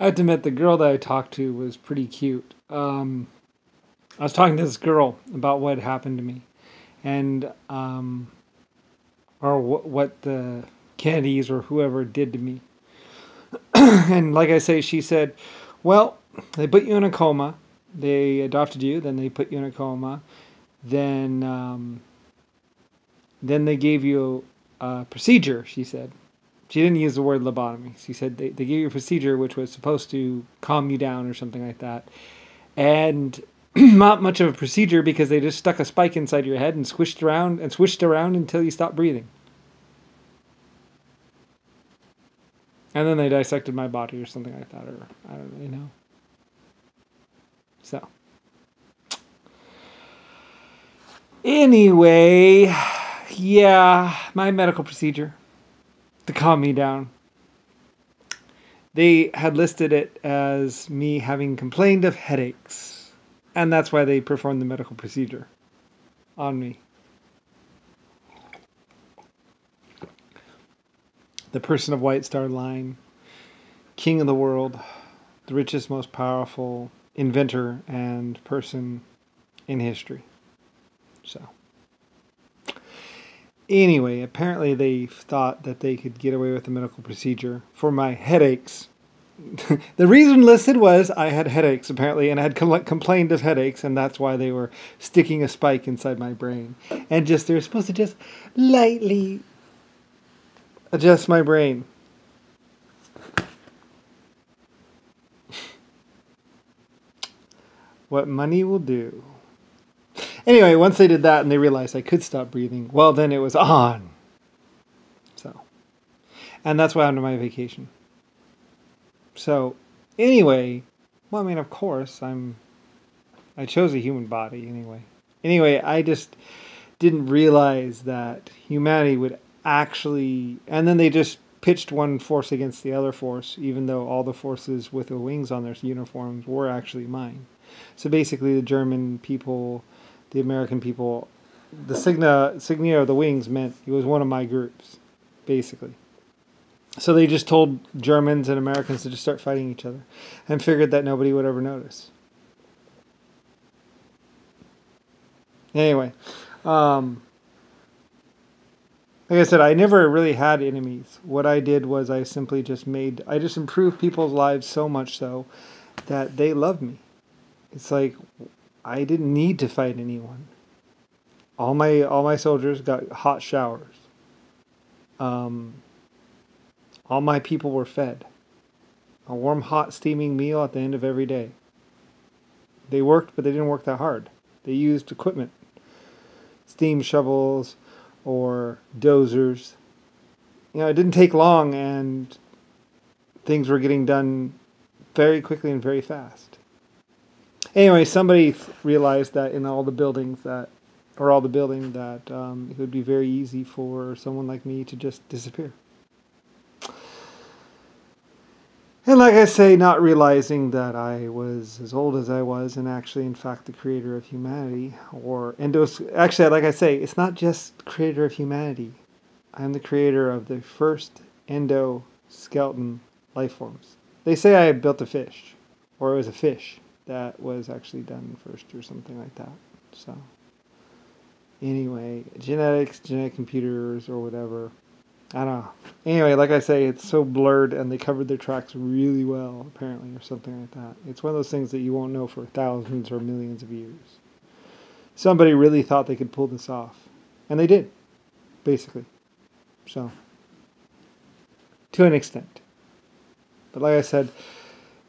I have to admit, the girl that I talked to was pretty cute. I was talking to this girl about what happened to me, and or what the Kennedys or whoever did to me. And like I say, she said, "Well, they put you in a coma. They adopted you, then they put you in a coma, then then they gave you a procedure." She said. She didn't use the word lobotomy. She said they gave you a procedure which was supposed to calm you down or something like that. And not much of a procedure because they just stuck a spike inside your head and swished around until you stopped breathing. And then they dissected my body or something like that, or I don't really know. So. Anyway, yeah, my medical procedure to calm me down. They had listed it as me having complained of headaches. And that's why they performed the medical procedure on me. The person of White Star Line, king of the world, the richest, most powerful inventor and person in history. So, anyway, apparently they thought that they could get away with the medical procedure for my headaches. The reason listed was I had headaches, apparently, and I had complained of headaches, and that's why they were sticking a spike inside my brain. And they were supposed to just lightly adjust my brain. What money will do. Anyway, once they did that and they realized I could stop breathing, well, then it was on. So, and that's why I'm on my vacation. So, anyway, well, I mean, of course, I chose a human body anyway. Anyway, I just didn't realize that humanity would actually, and then they just pitched one force against the other force, even though all the forces with the wings on their uniforms were actually mine. So basically the German people, the American people, the signia of the wings meant it was one of my groups, basically. So they just told Germans and Americans to just start fighting each other and figured that nobody would ever notice. Anyway, like I said, I never really had enemies. What I did was I just improved people's lives so much so that they loved me. It's like I didn't need to fight anyone. All my soldiers got hot showers. All my people were fed a warm, hot, steaming meal at the end of every day. They worked, but they didn't work that hard. They used equipment, steam shovels or dozers. It didn't take long, and things were getting done very quickly and very fast. Anyway, somebody realized that in all the building that it would be very easy for someone like me to just disappear. And like I say, not realizing that I was as old as I was and actually, in fact, the creator of humanity. Actually, like I say, it's not just creator of humanity. I'm the creator of the first endoskeleton life forms. They say I built a fish, or it was a fish that was actually done first or something like that. So, anyway, genetic computers or whatever. I don't know. Anyway, like I say, it's so blurred and they covered their tracks really well, apparently, or something like that. It's one of those things that you won't know for thousands or millions of years. Somebody really thought they could pull this off. And they did, basically. So, to an extent. But like I said,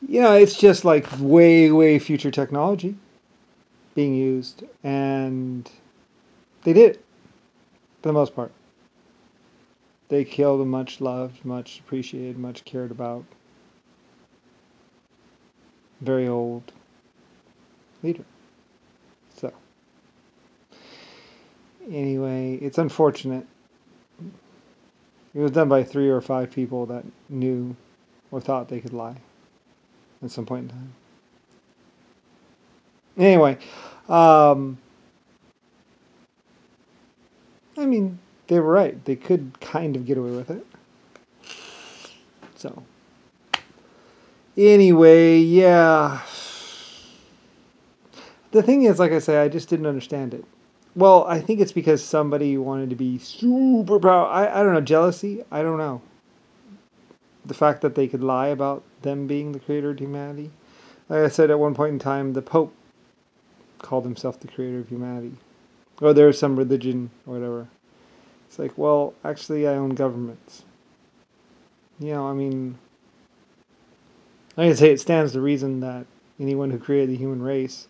it's just like way, way future technology being used. And they did it, for the most part. They killed a much loved, much appreciated, much cared about, very old leader. So, anyway, it's unfortunate. It was done by 3 or 5 people that knew or thought they could lie at some point in time. Anyway, they were right. They could kind of get away with it. So, Anyway, yeah. The thing is, like I say, I just didn't understand it. Well, I think it's because somebody wanted to be super proud. I don't know, jealousy? I don't know. The fact that they could lie about them being the creator of humanity. Like I said, at one point in time, the Pope called himself the creator of humanity. Or there's some religion or whatever. It's like, well, actually, I own governments. You know, I mean, like I say, it stands to reason that anyone who created the human race,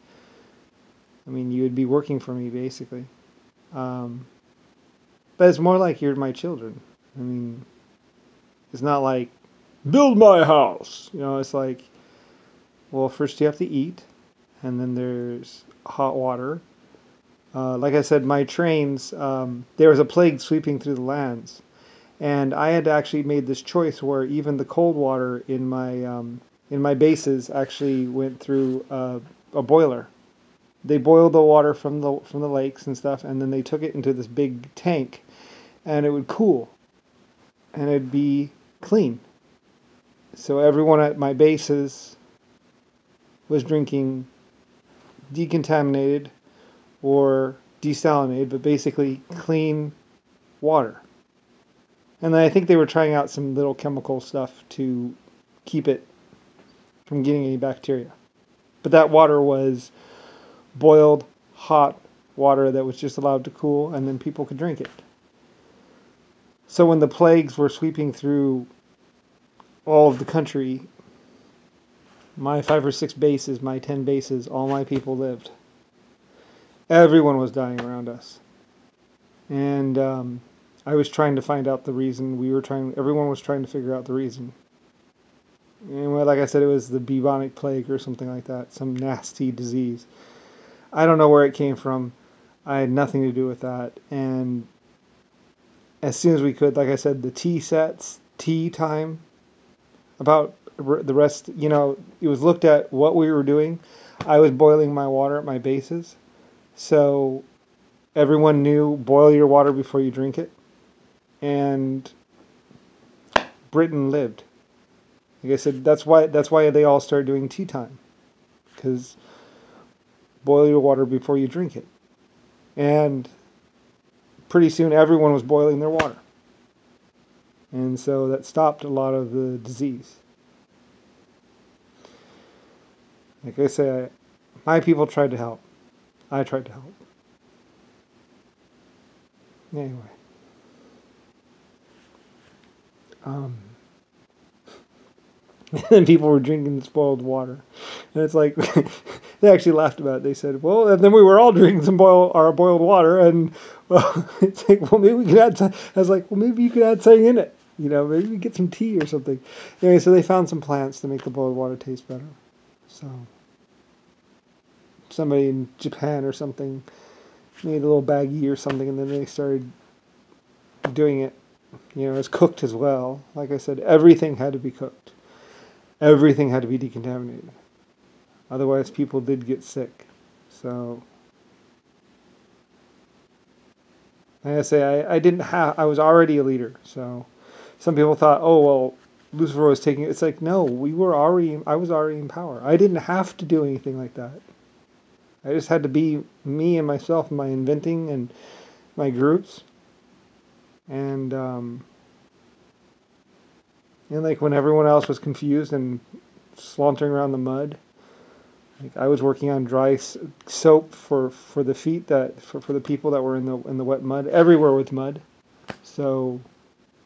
I mean, you would be working for me, basically. Um, but it's more like you're my children. I mean, it's not like, build my house. You know, it's like, well, first you have to eat, and then there's hot water. Like I said, my trains, there was a plague sweeping through the lands. And I had actually made this choice where even the cold water in my bases actually went through a boiler. They boiled the water from the lakes and stuff, and then they took it into this big tank, and it would cool, and it'd be clean. So everyone at my bases was drinking decontaminated or desalinated, but basically clean water. And then I think they were trying out some little chemical stuff to keep it from getting any bacteria. But that water was boiled, hot water that was just allowed to cool, and then people could drink it. So when the plagues were sweeping through all of the country, my 5 or 6 bases, my 10 bases, all my people lived. Everyone was dying around us. And I was trying to find out the reason. Everyone was trying to figure out the reason. And like I said, it was the bubonic plague or something like that, some nasty disease. I don't know where it came from. I had nothing to do with that. And as soon as we could, like I said, the tea time, about the rest, you know, it was looked at what we were doing. I was boiling my water at my bases. So everyone knew, boil your water before you drink it. And Britain lived. Like I said, that's why they all started doing tea time. Because boil your water before you drink it. And pretty soon everyone was boiling their water. And so that stopped a lot of the disease. Like I say, my people tried to help. I tried to help. Anyway. And people were drinking the spoiled water. And it's like, they actually laughed about it. They said, well, and then we were all drinking some boiled water. And, well, it's like, well, maybe we could add, I was like, well, maybe you could add something in it. You know, maybe we get some tea or something. Anyway, so they found some plants to make the boiled water taste better. So, somebody in Japan or something made a little baggie or something, and then they started doing it. You know, it's cooked as well. Like I said, everything had to be cooked. Everything had to be decontaminated. Otherwise, people did get sick. So, like I say, I was already a leader. So, some people thought, oh, well, Lucifer was taking it. It's like, no, I was already in power. I didn't have to do anything like that. I just had to be me and myself and my inventing and my groups. And like when everyone else was confused and sauntering around the mud, like I was working on dry soap for the feet for the people that were in the wet mud. Everywhere was mud. So,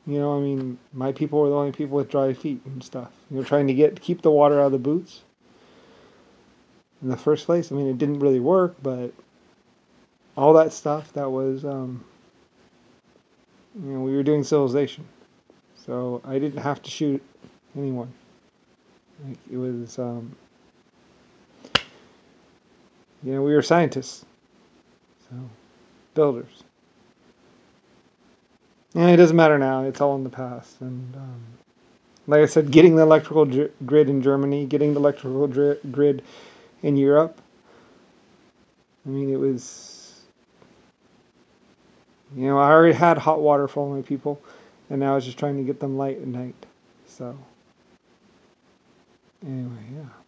you know, I mean, my people were the only people with dry feet and stuff. You know, trying to keep the water out of the boots. In the first place, I mean, it didn't really work, but all that stuff, that was, you know, we were doing civilization. So I didn't have to shoot anyone. Like, it was, you know, we were scientists. So, builders. And it doesn't matter now. It's all in the past. And, like I said, getting the electrical grid in Germany, getting the electrical grid in Europe, I mean, it was, you know, I already had hot water for all my people, and now I was just trying to get them light at night. So, Anyway, yeah.